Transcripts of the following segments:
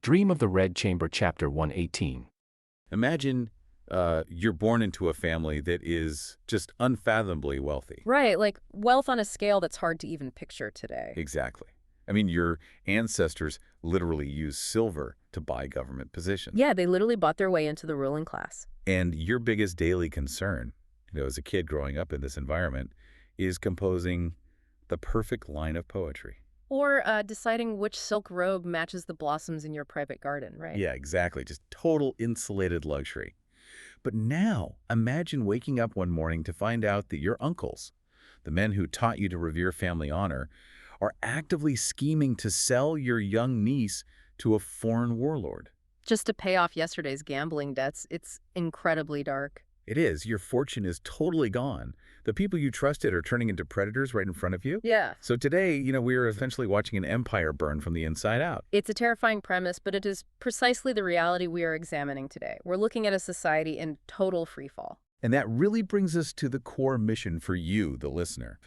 Dream of the Red Chamber, Chapter 118. Imagine you're born into a family that is just unfathomably wealthy. Right, like wealth on a scale that's hard to even picture today. Exactly. I mean, your ancestors literally used silver to buy government positions. Yeah, they literally bought their way into the ruling class. And your biggest daily concern, as a kid growing up in this environment, is composing the perfect line of poetry. Or deciding which silk robe matches the blossoms in your private garden, right? Yeah, exactly. Just total insulated luxury. But now, imagine waking up one morning to find out that your uncles, the men who taught you to revere family honor, are actively scheming to sell your young niece to a foreign warlord. Just to pay off yesterday's gambling debts, it's incredibly dark. It is. Your fortune is totally gone. The people you trusted are turning into predators right in front of you. Yeah. So today, we are essentially watching an empire burn from the inside out. It's a terrifying premise, but it is precisely the reality we are examining today. We're looking at a society in total freefall. And that really brings us to the core mission for you, the listener.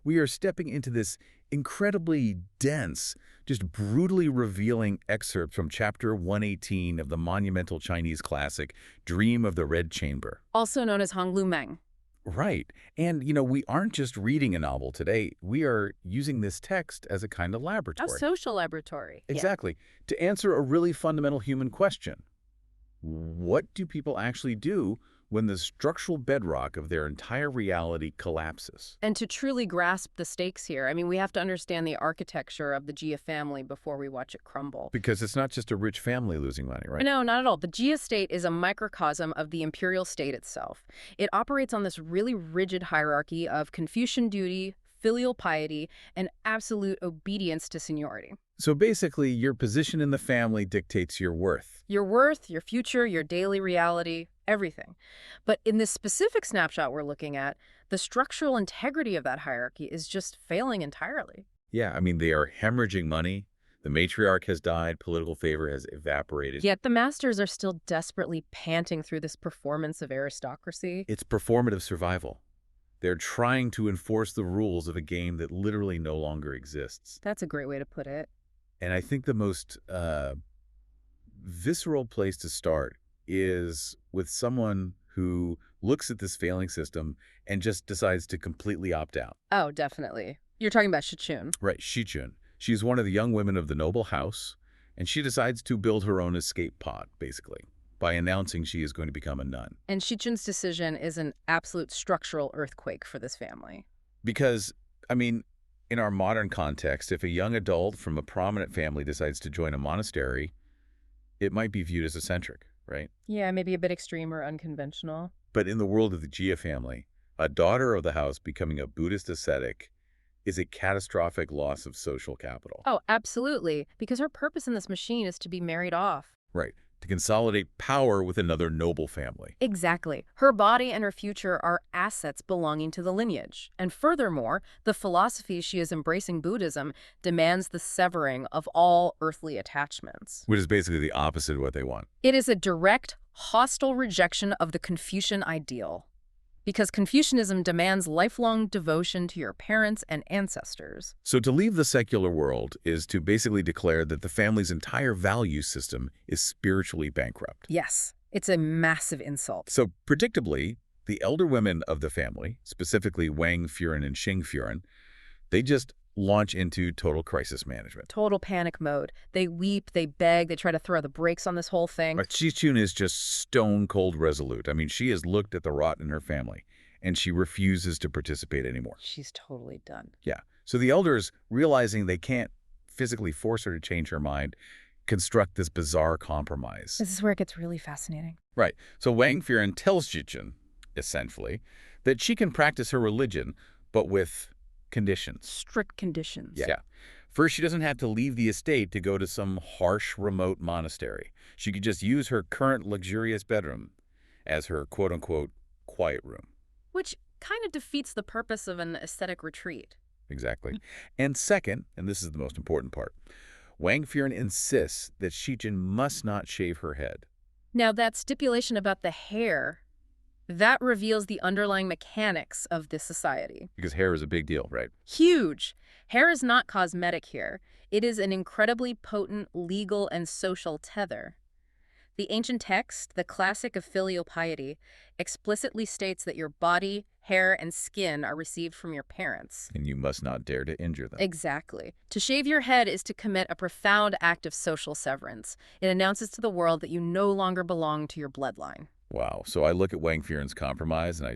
We are stepping into this incredibly dense, just brutally revealing excerpt from Chapter 118 of the monumental Chinese classic, Dream of the Red Chamber. Also known as Honglu Meng. Right. And, we aren't just reading a novel today. We are using this text as a kind of laboratory. A social laboratory. Exactly. To answer a really fundamental human question. What do people actually do when the structural bedrock of their entire reality collapses? And to truly grasp the stakes here, we have to understand the architecture of the Jia family before we watch it crumble. Because it's not just a rich family losing money, right? No, not at all. The Jia state is a microcosm of the imperial state itself. It operates on this really rigid hierarchy of Confucian duty, filial piety, and absolute obedience to seniority. So basically, your position in the family dictates your worth. Your worth, your future, your daily reality, everything. But in this specific snapshot we're looking at, the structural integrity of that hierarchy is just failing entirely. Yeah, they are hemorrhaging money. The matriarch has died. Political favor has evaporated. Yet the masters are still desperately panting through this performance of aristocracy. It's performative survival. They're trying to enforce the rules of a game that literally no longer exists. That's a great way to put it. And I think the most visceral place to start is with someone who looks at this failing system and just decides to completely opt out. Oh, definitely. You're talking about Shichun. Right, Shichun. She's one of the young women of the noble house, and she decides to build her own escape pod, basically, by announcing she is going to become a nun. And Shichun's decision is an absolute structural earthquake for this family. Because, in our modern context, if a young adult from a prominent family decides to join a monastery, it might be viewed as eccentric, right? Yeah, maybe a bit extreme or unconventional. But in the world of the Jia family, a daughter of the house becoming a Buddhist ascetic is a catastrophic loss of social capital. Oh, absolutely. Because her purpose in this machine is to be married off. Right. To consolidate power with another noble family. Exactly. Her body and her future are assets belonging to the lineage. And furthermore, the philosophy she is embracing, Buddhism, demands the severing of all earthly attachments. Which is basically the opposite of what they want. It is a direct, hostile rejection of the Confucian ideal. Because Confucianism demands lifelong devotion to your parents and ancestors. So to leave the secular world is to basically declare that the family's entire value system is spiritually bankrupt. Yes, it's a massive insult. So predictably, the elder women of the family, specifically Wang Furen and Xing Furen, they just launch into total crisis management. Total panic mode. They weep, they beg, they try to throw the brakes on this whole thing. But Shichun is just stone cold resolute. She has looked at the rot in her family, and she refuses to participate anymore. She's totally done. Yeah. So the elders, realizing they can't physically force her to change her mind, construct this bizarre compromise. This is where it gets really fascinating. Right. So Wang Furen tells Shichun, essentially, that she can practice her religion, but with conditions. Strict conditions. Yeah. First, she doesn't have to leave the estate to go to some harsh, remote monastery. She could just use her current luxurious bedroom as her quote-unquote quiet room. Which kind of defeats the purpose of an ascetic retreat. Exactly. And second, and this is the most important part, Wang Furen insists that Shichun must not shave her head. Now, that stipulation about the hair That reveals the underlying mechanics of this society. Because hair is a big deal, right? Huge. Hair is not cosmetic here. It is an incredibly potent legal and social tether. The ancient text, the classic of filial piety, explicitly states that your body, hair, and skin are received from your parents. And you must not dare to injure them. Exactly. To shave your head is to commit a profound act of social severance. It announces to the world that you no longer belong to your bloodline. Wow. So I look at Wang Furen's compromise and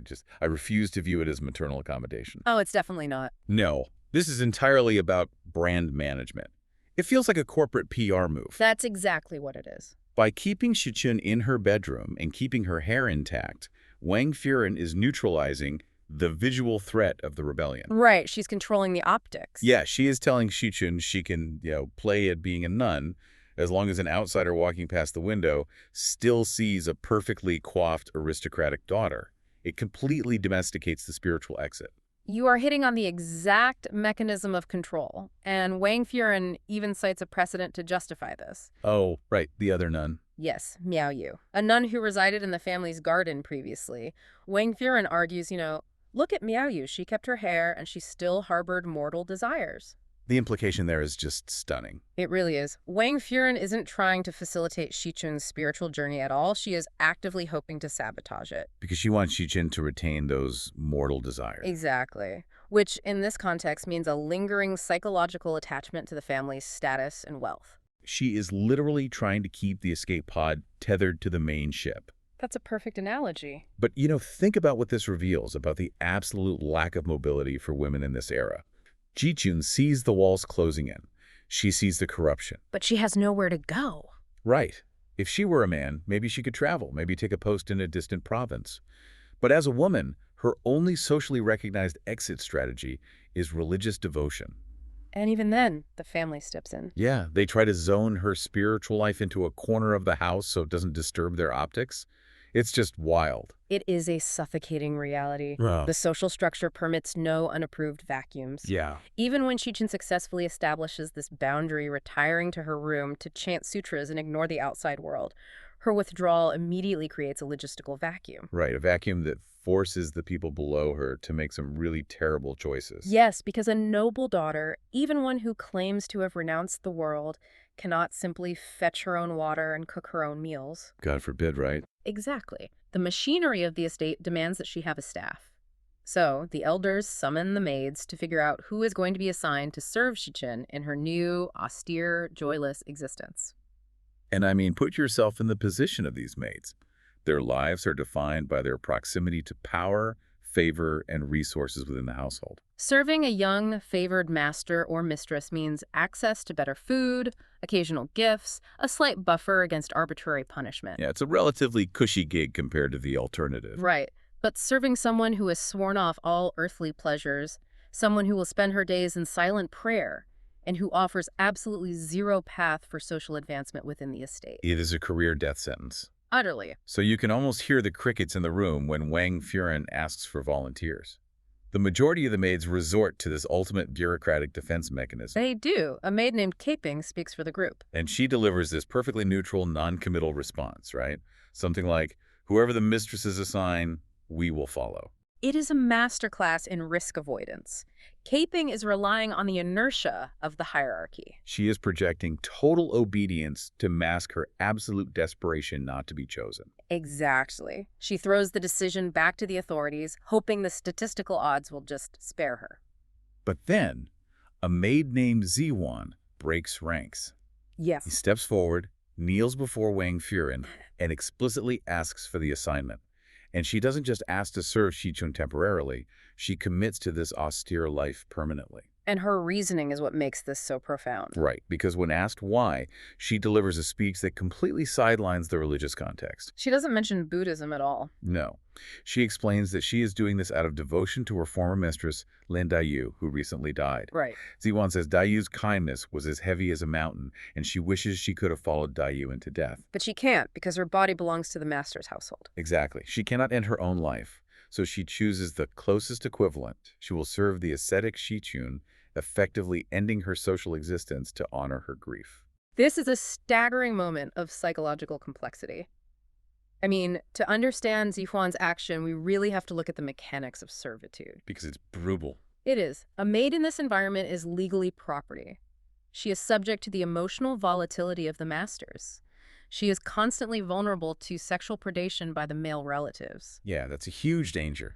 I refuse to view it as maternal accommodation. Oh, it's definitely not. No, this is entirely about brand management. It feels like a corporate PR move. That's exactly what it is. By keeping Shichun in her bedroom and keeping her hair intact, Wang Furen is neutralizing the visual threat of the rebellion. Right, she's controlling the optics. Yeah, she is telling Shichun she can, play at being a nun as long as an outsider walking past the window still sees a perfectly coiffed aristocratic daughter. It completely domesticates the spiritual exit. You are hitting on the exact mechanism of control, and Wang Furen even cites a precedent to justify this. Oh, right, the other nun. Yes, Baoyu, a nun who resided in the family's garden previously. Wang Furen argues, look at Baoyu, she kept her hair and she still harbored mortal desires. The implication there is just stunning. It really is. Wang Furen isn't trying to facilitate Shichun's spiritual journey at all. She is actively hoping to sabotage it. Because she wants Shichun to retain those mortal desires. Exactly. Which, in this context, means a lingering psychological attachment to the family's status and wealth. She is literally trying to keep the escape pod tethered to the main ship. That's a perfect analogy. But, think about what this reveals about the absolute lack of mobility for women in this era. Ji-chun sees the walls closing in. She sees the corruption. But she has nowhere to go. Right. If she were a man, maybe she could travel, maybe take a post in a distant province. But as a woman, her only socially recognized exit strategy is religious devotion. And even then, the family steps in. Yeah, they try to zone her spiritual life into a corner of the house so it doesn't disturb their optics. It's just wild. It is a suffocating reality. Wow. The social structure permits no unapproved vacuums. Yeah. Even when Shichun successfully establishes this boundary, retiring to her room to chant sutras and ignore the outside world, her withdrawal immediately creates a logistical vacuum. Right, a vacuum that forces the people below her to make some really terrible choices. Yes, because a noble daughter, even one who claims to have renounced the world, cannot simply fetch her own water and cook her own meals. God forbid, right? Exactly. The machinery of the estate demands that she have a staff. So, the elders summon the maids to figure out who is going to be assigned to serve Shichun in her new, austere, joyless existence. And I mean, put yourself in the position of these maids. Their lives are defined by their proximity to power, favor, and resources within the household. Serving a young, favored master or mistress means access to better food, occasional gifts, a slight buffer against arbitrary punishment. Yeah, it's a relatively cushy gig compared to the alternative. Right. But serving someone who has sworn off all earthly pleasures, someone who will spend her days in silent prayer, and who offers absolutely zero path for social advancement within the estate. It is a career death sentence. Utterly. So you can almost hear the crickets in the room when Wang Furen asks for volunteers. The majority of the maids resort to this ultimate bureaucratic defense mechanism. They do. A maid named Caping speaks for the group. And she delivers this perfectly neutral, non-committal response, right? Something like, whoever the mistresses assign, we will follow. It is a masterclass in risk avoidance. Caping is relying on the inertia of the hierarchy. She is projecting total obedience to mask her absolute desperation not to be chosen. Exactly. She throws the decision back to the authorities, hoping the statistical odds will just spare her. But then, a maid named Ziwan breaks ranks. He Yes. steps forward, kneels before Wang Furen, and explicitly asks for the assignment. And she doesn't just ask to serve Shichun temporarily, she commits to this austere life permanently. And her reasoning is what makes this so profound. Right, because when asked why, she delivers a speech that completely sidelines the religious context. She doesn't mention Buddhism at all. No. She explains that she is doing this out of devotion to her former mistress, Lin Dayu, who recently died. Right. Ziwan says Dayu's kindness was as heavy as a mountain, and she wishes she could have followed Dayu into death. But she can't because her body belongs to the master's household. Exactly. She cannot end her own life, so she chooses the closest equivalent. She will serve the ascetic Shichun, effectively ending her social existence to honor her grief. This is a staggering moment of psychological complexity. I mean, to understand Zihuan's action, we really have to look at the mechanics of servitude. Because it's brutal. It is. A maid in this environment is legally property. She is subject to the emotional volatility of the masters. She is constantly vulnerable to sexual predation by the male relatives. Yeah, that's a huge danger.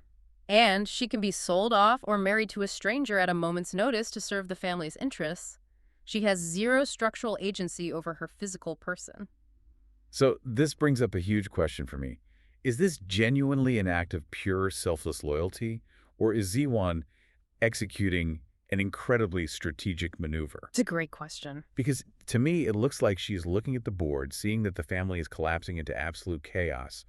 And she can be sold off or married to a stranger at a moment's notice to serve the family's interests. She has zero structural agency over her physical person. So this brings up a huge question for me. Is this genuinely an act of pure selfless loyalty, or is Ziwan executing an incredibly strategic maneuver? It's a great question. Because to me, it looks like she's looking at the board, seeing that the family is collapsing into absolute chaos,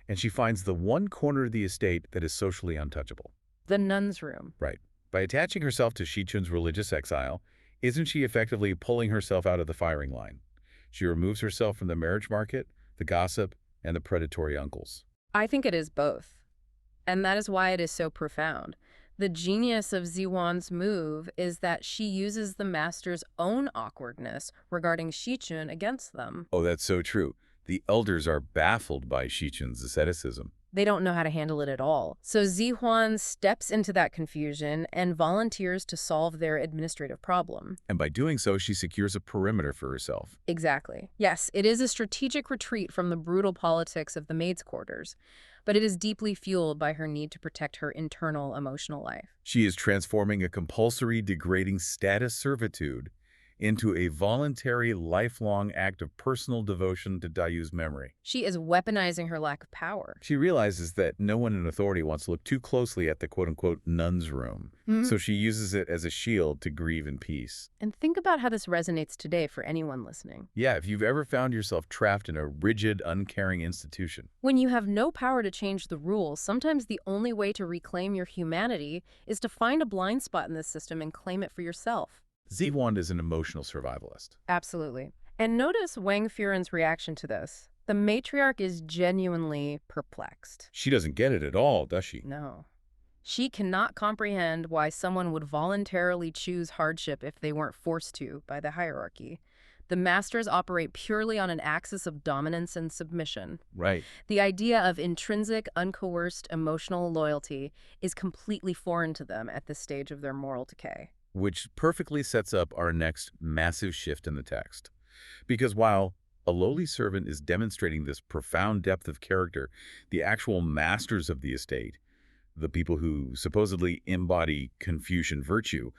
and she finds the one corner of the estate that is socially untouchable. The nun's room. Right. By attaching herself to Shichun's religious exile, isn't she effectively pulling herself out of the firing line? She removes herself from the marriage market, the gossip, and the predatory uncles. I think it is both. And that is why it is so profound. The genius of Ziwan's move is that she uses the master's own awkwardness regarding Shichun against them. Oh, that's so true. The elders are baffled by Shichun's asceticism. They don't know how to handle it at all. So Zihuan steps into that confusion and volunteers to solve their administrative problem. And by doing so, she secures a perimeter for herself. Exactly. Yes, it is a strategic retreat from the brutal politics of the maids' quarters, but it is deeply fueled by her need to protect her internal emotional life. She is transforming a compulsory, degrading status servitude into a voluntary, lifelong act of personal devotion to Dayu's memory. She is weaponizing her lack of power. She realizes that no one in authority wants to look too closely at the quote-unquote nun's room, so she uses it as a shield to grieve in peace. And think about how this resonates today for anyone listening. Yeah, if you've ever found yourself trapped in a rigid, uncaring institution. When you have no power to change the rules, sometimes the only way to reclaim your humanity is to find a blind spot in this system and claim it for yourself. Ziwan is an emotional survivalist. Absolutely. And notice Wang Furen's reaction to this. The matriarch is genuinely perplexed. She doesn't get it at all, does she? No. She cannot comprehend why someone would voluntarily choose hardship if they weren't forced to by the hierarchy. The masters operate purely on an axis of dominance and submission. Right. The idea of intrinsic, uncoerced emotional loyalty is completely foreign to them at this stage of their moral decay. Which perfectly sets up our next massive shift in the text. Because while a lowly servant is demonstrating this profound depth of character, the actual masters of the estate, the people who supposedly embody Confucian virtue,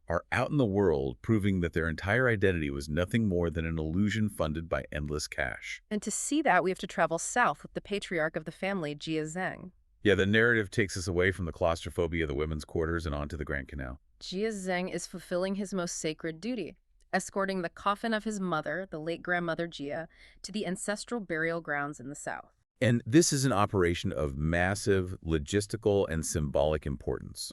are out in the world proving that their entire identity was nothing more than an illusion funded by endless cash. And to see that, we have to travel south with the patriarch of the family, Jia Zheng. Yeah, the narrative takes us away from the claustrophobia of the women's quarters and onto the Grand Canal. Jia Zheng is fulfilling his most sacred duty, escorting the coffin of his mother, the late grandmother Jia, to the ancestral burial grounds in the south. And this is an operation of massive logistical and symbolic importance.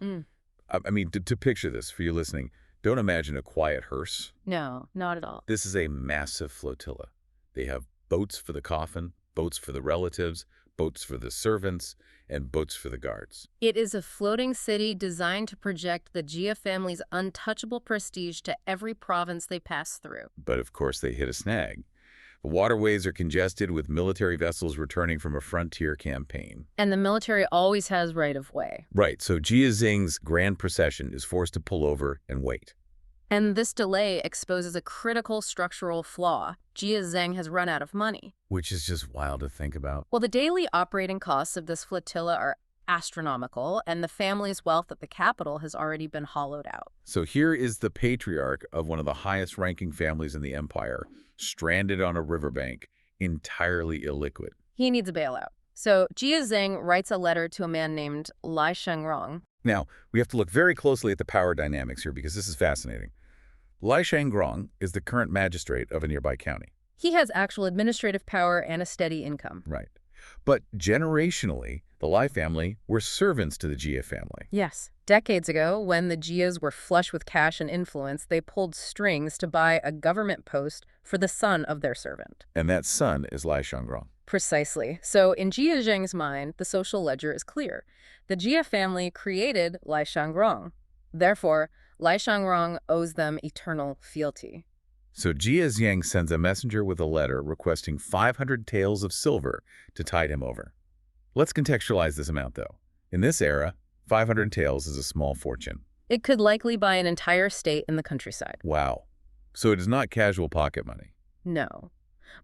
I mean, to picture this for you listening, don't imagine a quiet hearse. No, not at all. This is a massive flotilla. They have boats for the coffin, boats for the relatives, boats for the servants, and boats for the guards. It is a floating city designed to project the Jia family's untouchable prestige to every province they pass through. But of course they hit a snag. The waterways are congested with military vessels returning from a frontier campaign. And the military always has right of way. Right, so Jia Zheng's grand procession is forced to pull over and wait. And this delay exposes a critical structural flaw. Jia Zheng has run out of money. Which is just wild to think about. Well, the daily operating costs of this flotilla are astronomical, and the family's wealth at the capital has already been hollowed out. So here is the patriarch of one of the highest-ranking families in the empire, stranded on a riverbank, entirely illiquid. He needs a bailout. So Jia Zheng writes a letter to a man named Lai Shangrong. Now, we have to look very closely at the power dynamics here because this is fascinating. Lai Shangrong is the current magistrate of a nearby county. He has actual administrative power and a steady income. Right. But generationally, the Lai family were servants to the Jia family. Yes. Decades ago, when the Jias were flush with cash and influence, they pulled strings to buy a government post for the son of their servant. And that son is Lai Shangrong. Precisely. So in Jia Zheng's mind, the social ledger is clear. The Jia family created Lai Shangrong. Therefore, Lai Shangrong owes them eternal fealty. So Jia Zhang sends a messenger with a letter requesting 500 taels of silver to tide him over. Let's contextualize this amount, though. In this era, 500 taels is a small fortune. It could likely buy an entire state in the countryside. Wow. So it is not casual pocket money. No.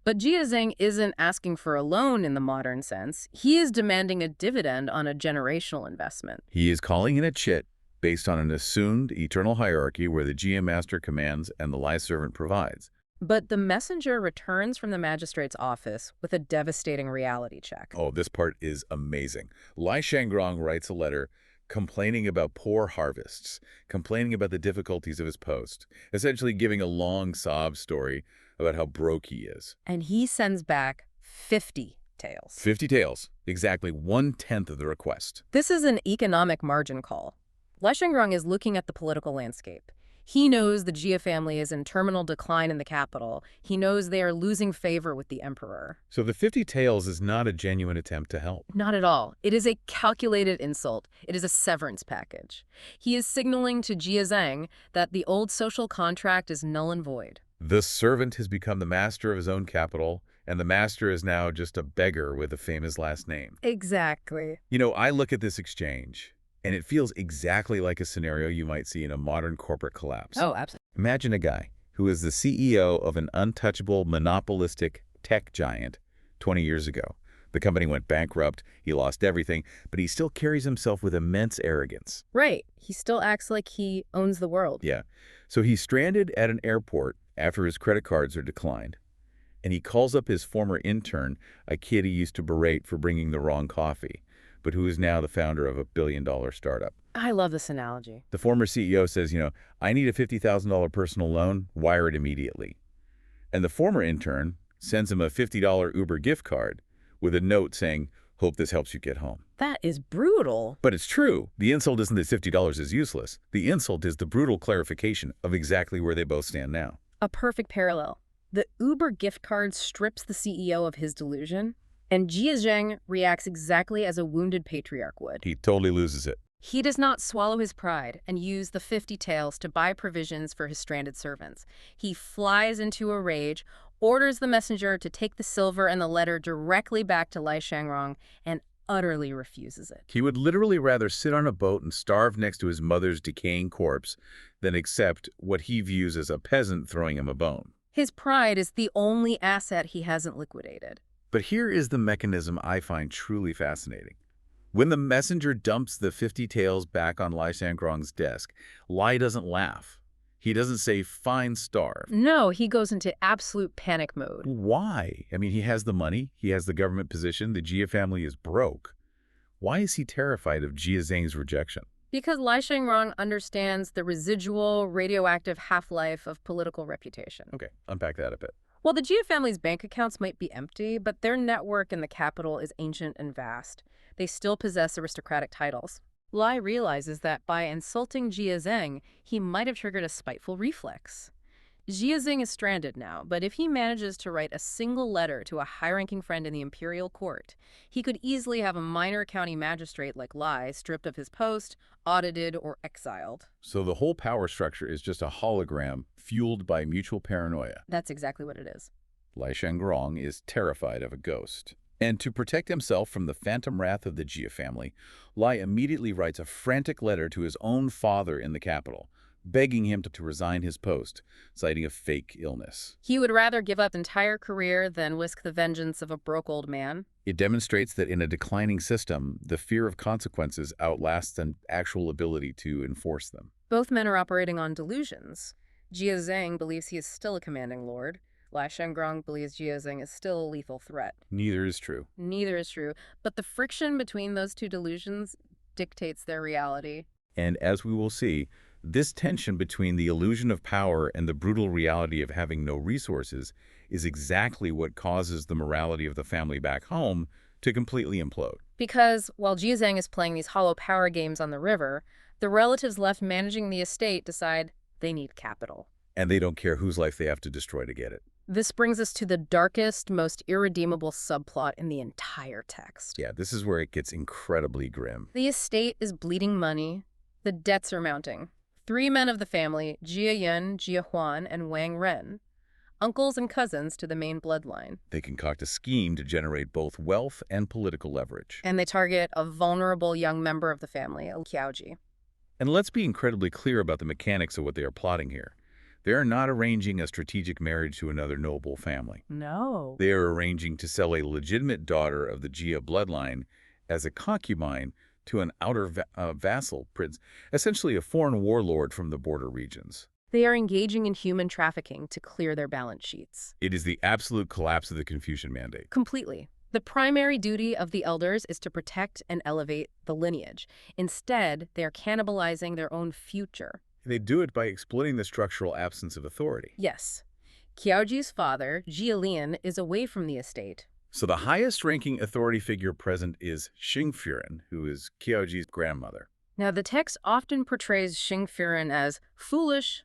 But Jia Zhang isn't asking for a loan in the modern sense. He is demanding a dividend on a generational investment. He is calling in a chit based on an assumed eternal hierarchy where the Jia master commands and the Lai servant provides. But the messenger returns from the magistrate's office with a devastating reality check. Oh, this part is amazing. Lai Shangrong writes a letter complaining about poor harvests, complaining about the difficulties of his post, essentially giving a long sob story about how broke he is. And he sends back 50 taels. 50 taels, exactly 1/10 of the request. This is an economic margin call. Lai Shangrong is looking at the political landscape. He knows the Jia family is in terminal decline in the capital. He knows they are losing favor with the emperor. So the 50 taels is not a genuine attempt to help. Not at all. It is a calculated insult. It is a severance package. He is signaling to Jia Zhang that the old social contract is null and void. The servant has become the master of his own capital, and the master is now just a beggar with a famous last name. Exactly. You know, I look at this exchange, and it feels exactly like a scenario you might see in a modern corporate collapse. Oh, absolutely. Imagine a guy who is the CEO of an untouchable, monopolistic tech giant 20 years ago. The company went bankrupt, he lost everything, but he still carries himself with immense arrogance. Right. He still acts like he owns the world. Yeah. So he's stranded at an airport after his credit cards are declined, and he calls up his former intern, a kid he used to berate for bringing the wrong coffee, but who is now the founder of a billion-dollar startup. I love this analogy. The former CEO says, I need a $50,000 personal loan, wire it immediately. And the former intern sends him a $50 Uber gift card with a note saying, hope this helps you get home. That is brutal. But it's true. The insult isn't that $50 is useless. The insult is the brutal clarification of exactly where they both stand now. A perfect parallel. The Uber gift card strips the CEO of his delusion, and Jia Zhang reacts exactly as a wounded patriarch would. He totally loses it. He does not swallow his pride and use the 50 taels to buy provisions for his stranded servants. He flies into a rage, orders the messenger to take the silver and the letter directly back to Lai Shangrong, and utterly refuses it. He would literally rather sit on a boat and starve next to his mother's decaying corpse than accept what he views as a peasant throwing him a bone. His pride is the only asset he hasn't liquidated. But here is the mechanism I find truly fascinating. When the messenger dumps the 50 taels back on Lai Shangrong's desk, Lai doesn't laugh. He doesn't say, fine, starve. No, he goes into absolute panic mode. Why? I mean, he has the money, he has the government position, the Jia family is broke. Why is he terrified of Jia Zhang's rejection? Because Lai Shangrong understands the residual radioactive half-life of political reputation. Okay, unpack that a bit. Well, the Jia family's bank accounts might be empty, but their network in the capital is ancient and vast. They still possess aristocratic titles. Lai realizes that by insulting Jia Zhang, he might have triggered a spiteful reflex. Jia Zhang is stranded now, but if he manages to write a single letter to a high-ranking friend in the imperial court, he could easily have a minor county magistrate like Lai stripped of his post, audited, or exiled. So the whole power structure is just a hologram fueled by mutual paranoia. That's exactly what it is. Lai Shangrong is terrified of a ghost. And to protect himself from the phantom wrath of the Jia family, Lai immediately writes a frantic letter to his own father in the capital, begging him to resign his post, citing a fake illness. He would rather give up entire career than risk the vengeance of a broke old man. It demonstrates that in a declining system, the fear of consequences outlasts an actual ability to enforce them. Both men are operating on delusions. Jia Zhang believes he is still a commanding lord. Lai Shangrong believes Jia Zhang is still a lethal threat. Neither is true. Neither is true, but the friction between those two delusions dictates their reality. And as we will see, this tension between the illusion of power and the brutal reality of having no resources is exactly what causes the morality of the family back home to completely implode. Because while Jia Zhang is playing these hollow power games on the river, the relatives left managing the estate decide they need capital. And they don't care whose life they have to destroy to get it. This brings us to the darkest, most irredeemable subplot in the entire text. Yeah, this is where it gets incredibly grim. The estate is bleeding money. The debts are mounting. 3 men of the family, Jia Yun, Jia Huan, and Wang Ren, uncles and cousins to the main bloodline. They concoct a scheme to generate both wealth and political leverage. And they target a vulnerable young member of the family, a Qiaoji. And let's be incredibly clear about the mechanics of what they are plotting here. They are not arranging a strategic marriage to another noble family. No. They are arranging to sell a legitimate daughter of the Jia bloodline as a concubine to an outer vassal prince, essentially a foreign warlord from the border regions. They are engaging in human trafficking to clear their balance sheets. It is the absolute collapse of the Confucian mandate. Completely. The primary duty of the elders is to protect and elevate the lineage. Instead, they are cannibalizing their own future. They do it by exploiting the structural absence of authority. Yes. Qiaoji's father, Jia, is away from the estate. So the highest-ranking authority figure present is Xingfuren, who is Qiaoji's grandmother. Now, the text often portrays Xingfuren as foolish,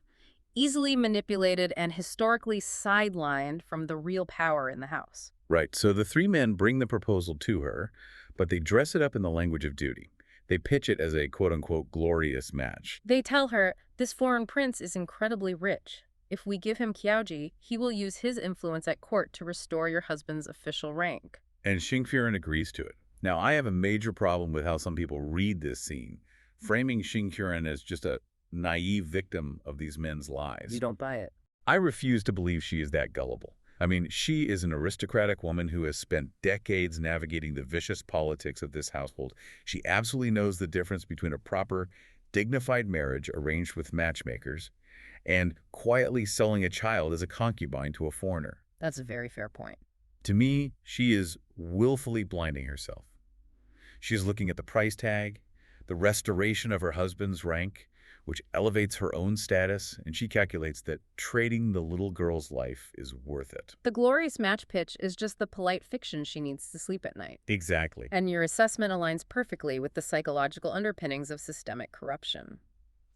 easily manipulated, and historically sidelined from the real power in the house. Right, so the three men bring the proposal to her, but they dress it up in the language of duty. They pitch it as a quote-unquote glorious match. They tell her, this foreign prince is incredibly rich. If we give him Qiaoji, he will use his influence at court to restore your husband's official rank. And Xingfuren agrees to it. Now, I have a major problem with how some people read this scene, framing Xingfuren as just a naive victim of these men's lies. You don't buy it. I refuse to believe she is that gullible. I mean, she is an aristocratic woman who has spent decades navigating the vicious politics of this household. She absolutely knows the difference between a proper, dignified marriage arranged with matchmakers and quietly selling a child as a concubine to a foreigner. That's a very fair point. To me, she is willfully blinding herself. She is looking at the price tag, the restoration of her husband's rank, which elevates her own status, and she calculates that trading the little girl's life is worth it. The glorious match pitch is just the polite fiction she needs to sleep at night. Exactly. And your assessment aligns perfectly with the psychological underpinnings of systemic corruption.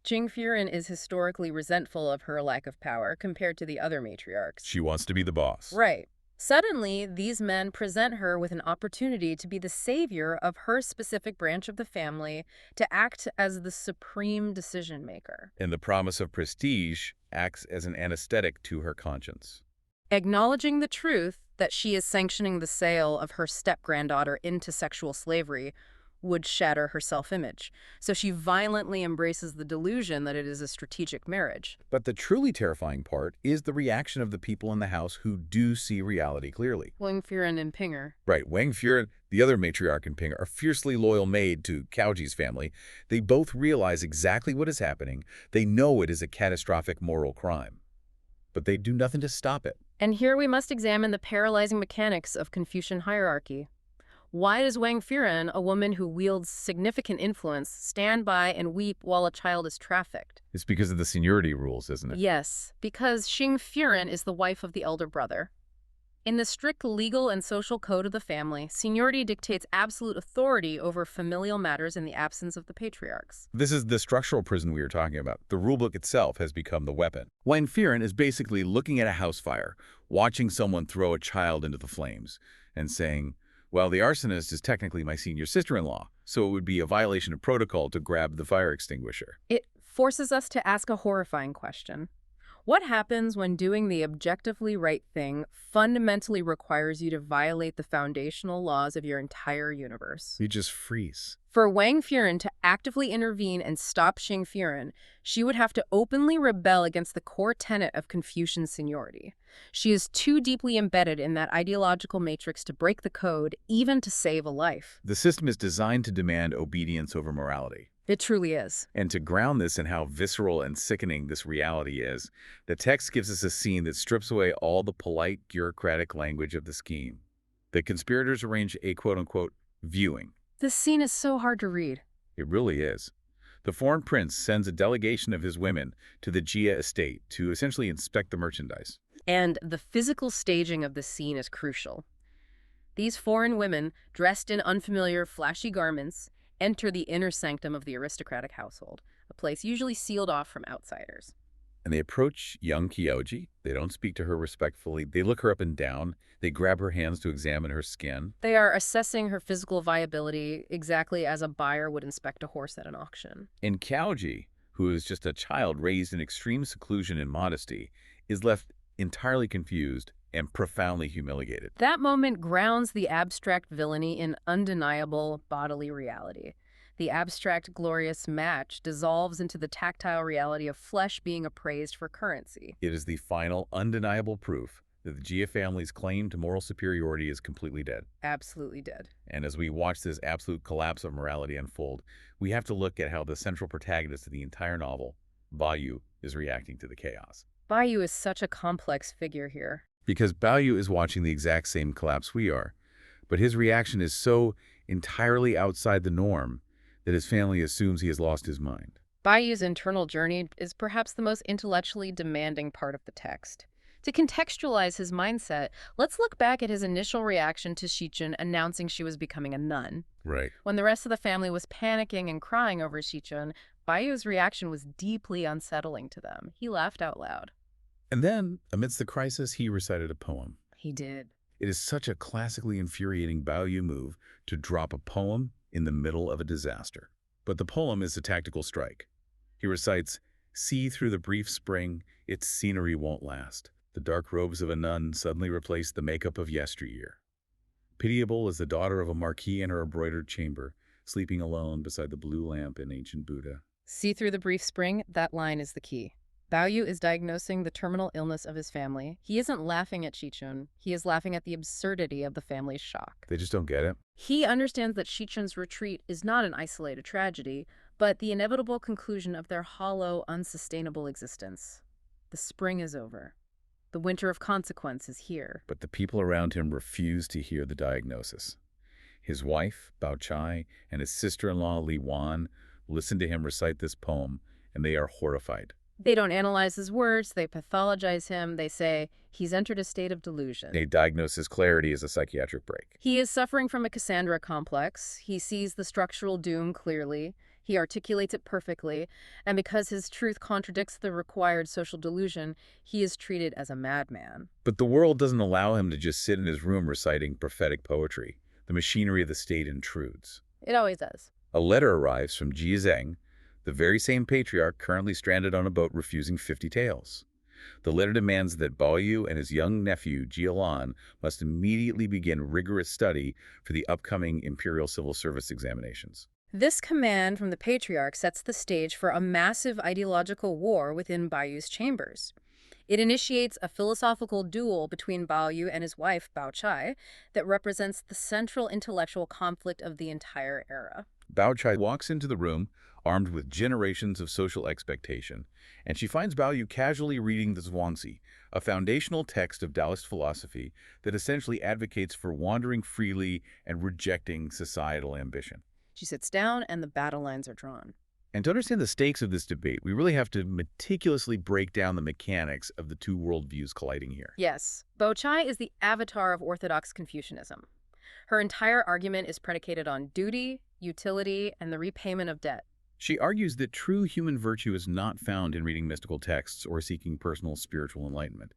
Xingfuren is historically resentful of her lack of power compared to the other matriarchs. She wants to be the boss. Right. Suddenly, these men present her with an opportunity to be the savior of her specific branch of the family, to act as the supreme decision-maker. And the promise of prestige acts as an anesthetic to her conscience. Acknowledging the truth that she is sanctioning the sale of her step-granddaughter into sexual slavery would shatter her self-image. So she violently embraces the delusion that it is a strategic marriage. But the truly terrifying part is the reaction of the people in the house who do see reality clearly. Xingfuren and Pinger. Right, Wang Furen, the other matriarch in Pinger, are fiercely loyal maid to Qiaoji's family. They both realize exactly what is happening. They know it is a catastrophic moral crime. But they do nothing to stop it. And here we must examine the paralyzing mechanics of Confucian hierarchy. Why does Wang Furen, a woman who wields significant influence, stand by and weep while a child is trafficked? It's because of the seniority rules, isn't it? Yes, because Xingfuren is the wife of the elder brother. In the strict legal and social code of the family, seniority dictates absolute authority over familial matters in the absence of the patriarchs. This is the structural prison we were talking about. The rulebook itself has become the weapon. Wang Furen is basically looking at a house fire, watching someone throw a child into the flames, and saying, well, the arsonist is technically my senior sister-in-law, so it would be a violation of protocol to grab the fire extinguisher. It forces us to ask a horrifying question. What happens when doing the objectively right thing fundamentally requires you to violate the foundational laws of your entire universe? You just freeze. For Wang Furen to actively intervene and stop Xingfuren, she would have to openly rebel against the core tenet of Confucian seniority. She is too deeply embedded in that ideological matrix to break the code, even to save a life. The system is designed to demand obedience over morality. It truly is. And to ground this in how visceral and sickening this reality is, the text gives us a scene that strips away all the polite, bureaucratic language of the scheme. The conspirators arrange a quote-unquote viewing. This scene is so hard to read. It really is. The foreign prince sends a delegation of his women to the Jia estate to essentially inspect the merchandise. And the physical staging of the scene is crucial. These foreign women, dressed in unfamiliar, flashy garments, enter the inner sanctum of the aristocratic household, a place usually sealed off from outsiders. And they approach young Qiaoji. They don't speak to her respectfully. They look her up and down. They grab her hands to examine her skin. They are assessing her physical viability exactly as a buyer would inspect a horse at an auction. And Qiaoji, who is just a child raised in extreme seclusion and modesty, is left entirely confused and profoundly humiliated. That moment grounds the abstract villainy in undeniable bodily reality. The abstract glorious match dissolves into the tactile reality of flesh being appraised for currency. It is the final, undeniable proof that the Gia family's claim to moral superiority is completely dead. Absolutely dead. And as we watch this absolute collapse of morality unfold, we have to look at how the central protagonist of the entire novel, Baoyu, is reacting to the chaos. Baoyu is such a complex figure here. Because Baoyu is watching the exact same collapse we are, but his reaction is so entirely outside the norm that his family assumes he has lost his mind. Baoyu's internal journey is perhaps the most intellectually demanding part of the text. To contextualize his mindset, let's look back at his initial reaction to Shichun announcing she was becoming a nun. Right. When the rest of the family was panicking and crying over Shichun, Baoyu's reaction was deeply unsettling to them. He laughed out loud. And then, amidst the crisis, he recited a poem. He did. It is such a classically infuriating Baoyu move to drop a poem in the middle of a disaster. But the poem is a tactical strike. He recites, "See through the brief spring, its scenery won't last. The dark robes of a nun suddenly replace the makeup of yesteryear. Pitiable as the daughter of a marquis in her embroidered chamber, sleeping alone beside the blue lamp in ancient Buddha." See through the brief spring, that line is the key. Baoyu is diagnosing the terminal illness of his family. He isn't laughing at Shichun. He is laughing at the absurdity of the family's shock. They just don't get it. He understands that Shichun's retreat is not an isolated tragedy, but the inevitable conclusion of their hollow, unsustainable existence. The spring is over. The winter of consequence is here. But the people around him refuse to hear the diagnosis. His wife, Bao Chai, and his sister-in-law, Li Wan, listen to him recite this poem, and they are horrified. They don't analyze his words, they pathologize him, they say he's entered a state of delusion. They diagnose his clarity as a psychiatric break. He is suffering from a Cassandra complex. He sees the structural doom clearly. He articulates it perfectly. And because his truth contradicts the required social delusion, he is treated as a madman. But the world doesn't allow him to just sit in his room reciting prophetic poetry. The machinery of the state intrudes. It always does. A letter arrives from Ji Zheng, the very same patriarch currently stranded on a boat refusing 50 taels. The letter demands that Baoyu and his young nephew, Jialan, must immediately begin rigorous study for the upcoming Imperial Civil Service examinations. This command from the patriarch sets the stage for a massive ideological war within Baoyu's chambers. It initiates a philosophical duel between Baoyu and his wife, Bao Chai, that represents the central intellectual conflict of the entire era. Bao Chai walks into the room, armed with generations of social expectation, and she finds Baoyu casually reading the Zhuangzi, a foundational text of Taoist philosophy that essentially advocates for wandering freely and rejecting societal ambition. She sits down and the battle lines are drawn. And to understand the stakes of this debate, we really have to meticulously break down the mechanics of the two worldviews colliding here. Yes, Bao Chai is the avatar of Orthodox Confucianism. Her entire argument is predicated on duty, utility, and the repayment of debt. She argues that true human virtue is not found in reading mystical texts or seeking personal spiritual enlightenment.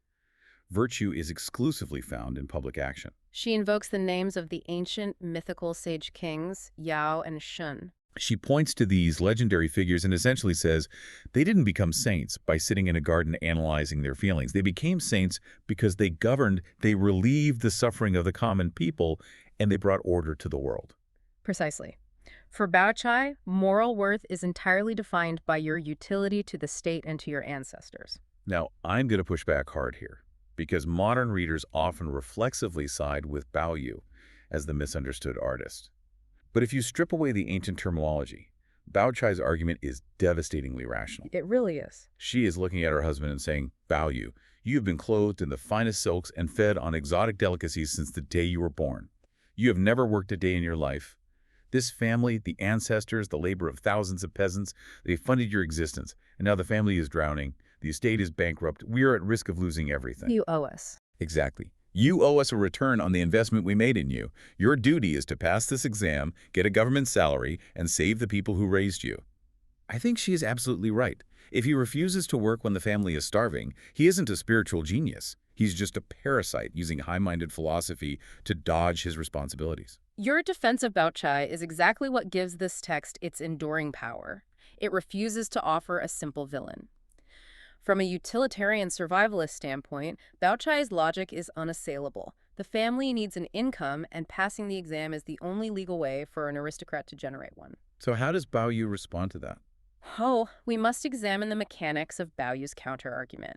Virtue is exclusively found in public action. She invokes the names of the ancient mythical sage kings, Yao and Shun. She points to these legendary figures and essentially says they didn't become saints by sitting in a garden analyzing their feelings. They became saints because they governed, they relieved the suffering of the common people, and they brought order to the world. Precisely. For Bao Chai, moral worth is entirely defined by your utility to the state and to your ancestors. Now, I'm going to push back hard here, because modern readers often reflexively side with Baoyu as the misunderstood artist. But if you strip away the ancient terminology, Bao Chai's argument is devastatingly rational. It really is. She is looking at her husband and saying, Baoyu, you have been clothed in the finest silks and fed on exotic delicacies since the day you were born. You have never worked a day in your life. This family, the ancestors, the labor of thousands of peasants, they funded your existence. And now the family is drowning. The estate is bankrupt. We are at risk of losing everything. You owe us. Exactly. You owe us a return on the investment we made in you. Your duty is to pass this exam, get a government salary, and save the people who raised you. I think she is absolutely right. If he refuses to work when the family is starving, he isn't a spiritual genius. He's just a parasite using high-minded philosophy to dodge his responsibilities. Your defense of Bao Chai is exactly what gives this text its enduring power. It refuses to offer a simple villain. From a utilitarian survivalist standpoint, Bao Chai's logic is unassailable. The family needs an income, and passing the exam is the only legal way for an aristocrat to generate one. So how does Baoyu respond to that? Oh, we must examine the mechanics of Baoyu's counterargument.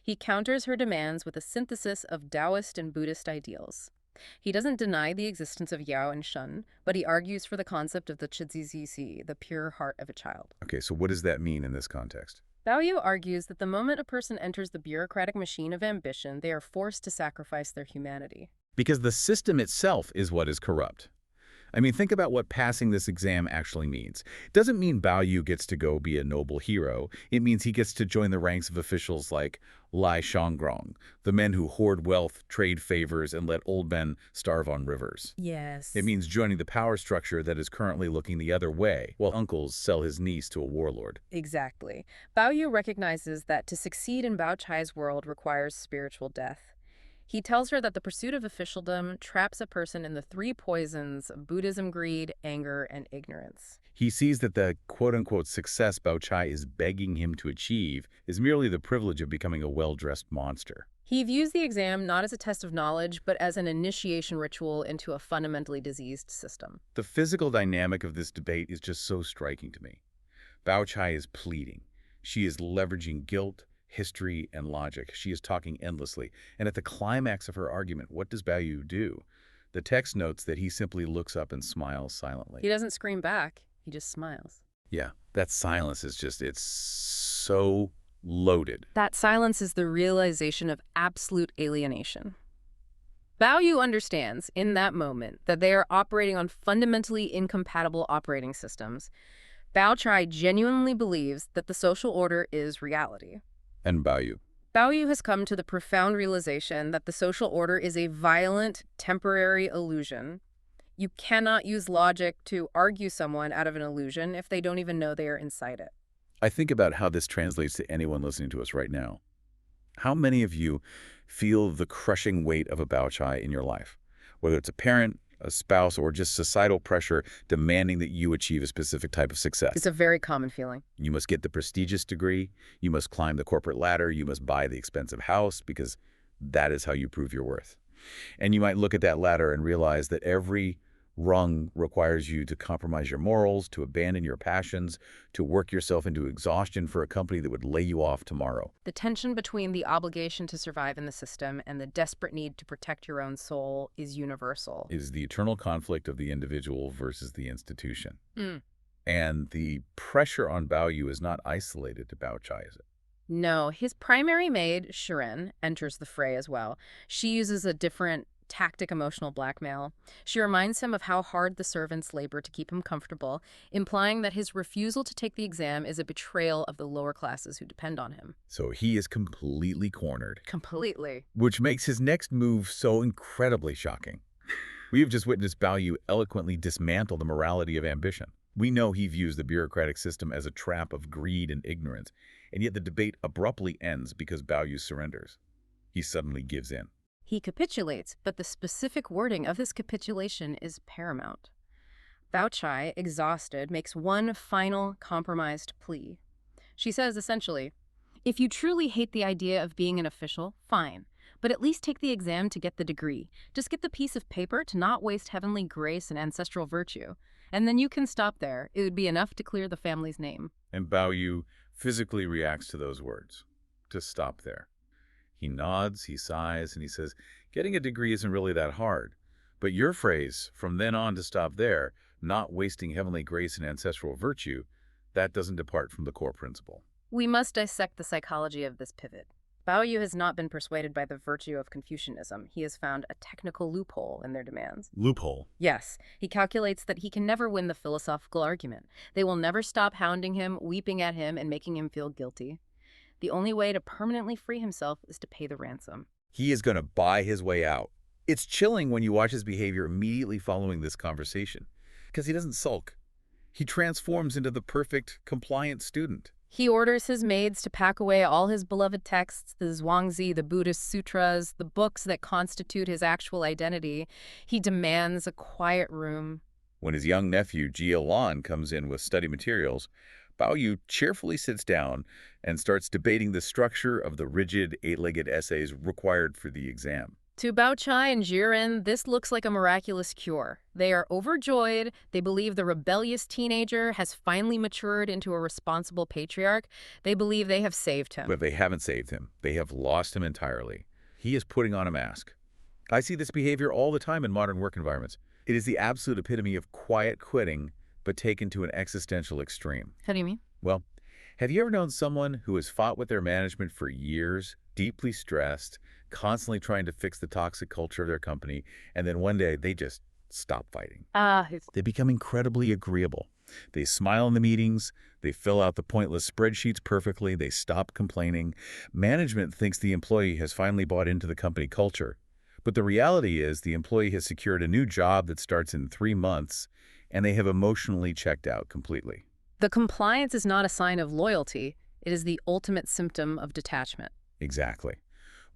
He counters her demands with a synthesis of Taoist and Buddhist ideals. He doesn't deny the existence of Yao and Shun, but he argues for the concept of the Chizizizi, the pure heart of a child. Okay, so what does that mean in this context? Baoyu argues that the moment a person enters the bureaucratic machine of ambition, they are forced to sacrifice their humanity. Because the system itself is what is corrupt. I mean, think about what passing this exam actually means. It doesn't mean Baoyu gets to go be a noble hero. It means he gets to join the ranks of officials like Lai Shanggrong, the men who hoard wealth, trade favors, and let old men starve on rivers. Yes. It means joining the power structure that is currently looking the other way, while uncles sell his niece to a warlord. Exactly. Baoyu recognizes that to succeed in Bao Chai's world requires spiritual death. He tells her that the pursuit of officialdom traps a person in the three poisons of Buddhism, greed, anger, and ignorance. He sees that the quote-unquote success Bao Chai is begging him to achieve is merely the privilege of becoming a well-dressed monster. He views the exam not as a test of knowledge, but as an initiation ritual into a fundamentally diseased system. The physical dynamic of this debate is just so striking to me. Bao Chai is pleading. She is leveraging guilt, history, and logic. She is talking endlessly. And at the climax of her argument, what does Baoyu do? The text notes that he simply looks up and smiles silently. He doesn't scream back. He just smiles. Yeah, that silence is just, it's so loaded. That silence is the realization of absolute alienation. Baoyu understands, in that moment, that they are operating on fundamentally incompatible operating systems. Bao Chai genuinely believes that the social order is reality. And Baoyu? Baoyu has come to the profound realization that the social order is a violent, temporary illusion. You cannot use logic to argue someone out of an illusion if they don't even know they are inside it. I think about how this translates to anyone listening to us right now. How many of you feel the crushing weight of a Bao Chai in your life? Whether it's a parent, a spouse, or just societal pressure demanding that you achieve a specific type of success. It's a very common feeling. You must get the prestigious degree, you must climb the corporate ladder, you must buy the expensive house because that is how you prove your worth. And you might look at that ladder and realize that every rung requires you to compromise your morals, to abandon your passions, to work yourself into exhaustion for a company that would lay you off tomorrow. The tension between the obligation to survive in the system and the desperate need to protect your own soul is universal. It is the eternal conflict of the individual versus the institution. And the pressure on Baoyu is not isolated to Bao Chai, is it? No, his primary maid, Shiren, enters the fray as well. She uses a different tactic emotional blackmail. She reminds him of how hard the servants labor to keep him comfortable, implying that his refusal to take the exam is a betrayal of the lower classes who depend on him. So he is completely cornered. Completely. Which makes his next move so incredibly shocking. We have just witnessed Baoyu eloquently dismantle the morality of ambition. We know he views the bureaucratic system as a trap of greed and ignorance, and yet the debate abruptly ends because Baoyu surrenders. He suddenly gives in. He capitulates, but the specific wording of this capitulation is paramount. Bao Chai, exhausted, makes one final compromised plea. She says essentially, if you truly hate the idea of being an official, fine, but at least take the exam to get the degree. Just get the piece of paper to not waste heavenly grace and ancestral virtue. And then you can stop there. It would be enough to clear the family's name. And Baoyu physically reacts to those words, to stop there. He nods, he sighs, and he says, getting a degree isn't really that hard. But your phrase, from then on to stop there, not wasting heavenly grace and ancestral virtue, that doesn't depart from the core principle. We must dissect the psychology of this pivot. Baoyu has not been persuaded by the virtue of Confucianism. He has found a technical loophole in their demands. Loophole? Yes. He calculates that he can never win the philosophical argument. They will never stop hounding him, weeping at him, and making him feel guilty. The only way to permanently free himself is to pay the ransom. He is going to buy his way out. It's chilling when you watch his behavior immediately following this conversation, because he doesn't sulk. He transforms into the perfect, compliant student. He orders his maids to pack away all his beloved texts, the Zhuangzi, the Buddhist sutras, the books that constitute his actual identity. He demands a quiet room. When his young nephew, Jia Lan, comes in with study materials, Baoyu cheerfully sits down and starts debating the structure of the rigid eight-legged essays required for the exam. To Bao Chai and Jiren, this looks like a miraculous cure. They are overjoyed. They believe the rebellious teenager has finally matured into a responsible patriarch. They believe they have saved him. But they haven't saved him. They have lost him entirely. He is putting on a mask. I see this behavior all the time in modern work environments. It is the absolute epitome of quiet quitting, but taken to an existential extreme. How do you mean? Well, have you ever known someone who has fought with their management for years, deeply stressed, constantly trying to fix the toxic culture of their company, and then one day they just stop fighting? They become incredibly agreeable. They smile in the meetings, they fill out the pointless spreadsheets perfectly, they stop complaining. Management thinks the employee has finally bought into the company culture. But the reality is the employee has secured a new job that starts in 3 months, and they have emotionally checked out completely. The compliance is not a sign of loyalty. It is the ultimate symptom of detachment. Exactly.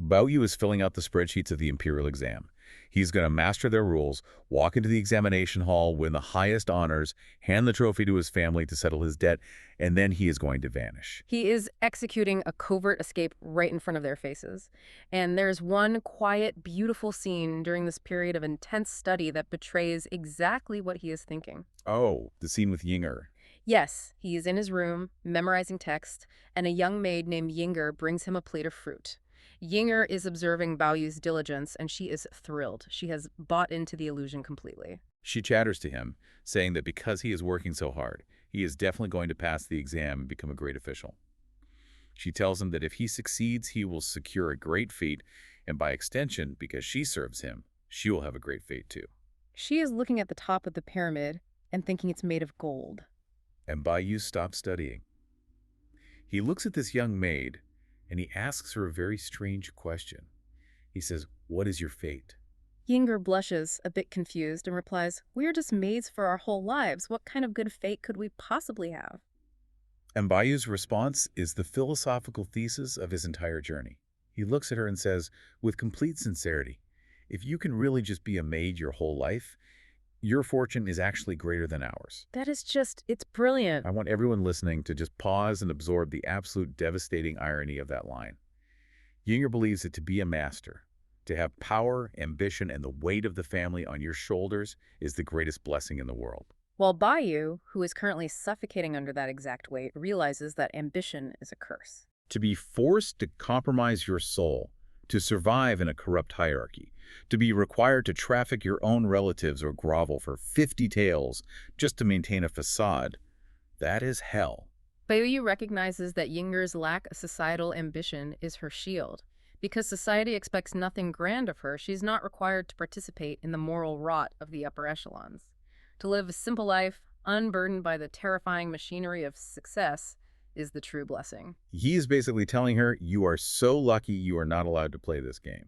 Baoyu is filling out the spreadsheets of the Imperial exam. He's going to master their rules, walk into the examination hall, win the highest honors, hand the trophy to his family to settle his debt, and then he is going to vanish. He is executing a covert escape right in front of their faces. And there's one quiet, beautiful scene during this period of intense study that betrays exactly what he is thinking. Oh, the scene with Yinger. Yes, he is in his room, memorizing text, and a young maid named Yinger brings him a plate of fruit. Yinger is observing Baoyu's diligence, and she is thrilled. She has bought into the illusion completely. She chatters to him, saying that because he is working so hard, he is definitely going to pass the exam and become a great official. She tells him that if he succeeds, he will secure a great fate, and by extension, because she serves him, she will have a great fate too. She is looking at the top of the pyramid and thinking it's made of gold. And Baoyu stops studying. He looks at this young maid, and he asks her a very strange question. He says, "What is your fate?" Yinger blushes, a bit confused, and replies, "We are just maids for our whole lives. What kind of good fate could we possibly have?" And Bayu's response is the philosophical thesis of his entire journey. He looks at her and says, with complete sincerity, if you can really just be a maid your whole life, your fortune is actually greater than ours. It's brilliant. I want everyone listening to just pause and absorb the absolute devastating irony of that line. Yinger believes that to be a master, to have power, ambition, and the weight of the family on your shoulders is the greatest blessing in the world. While Baoyu, who is currently suffocating under that exact weight, realizes that ambition is a curse. To be forced to compromise your soul, to survive in a corrupt hierarchy, to be required to traffic your own relatives or grovel for 50 taels just to maintain a facade, that is hell. Baoyu recognizes that Yinger's lack of societal ambition is her shield. Because society expects nothing grand of her, she's not required to participate in the moral rot of the upper echelons. To live a simple life, unburdened by the terrifying machinery of success, is the true blessing. He is basically telling her, you are so lucky you are not allowed to play this game.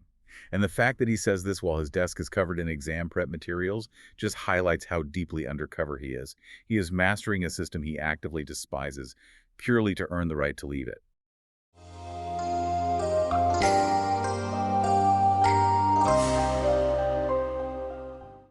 And the fact that he says this while his desk is covered in exam prep materials just highlights how deeply undercover he is. He is mastering a system he actively despises, purely to earn the right to leave it.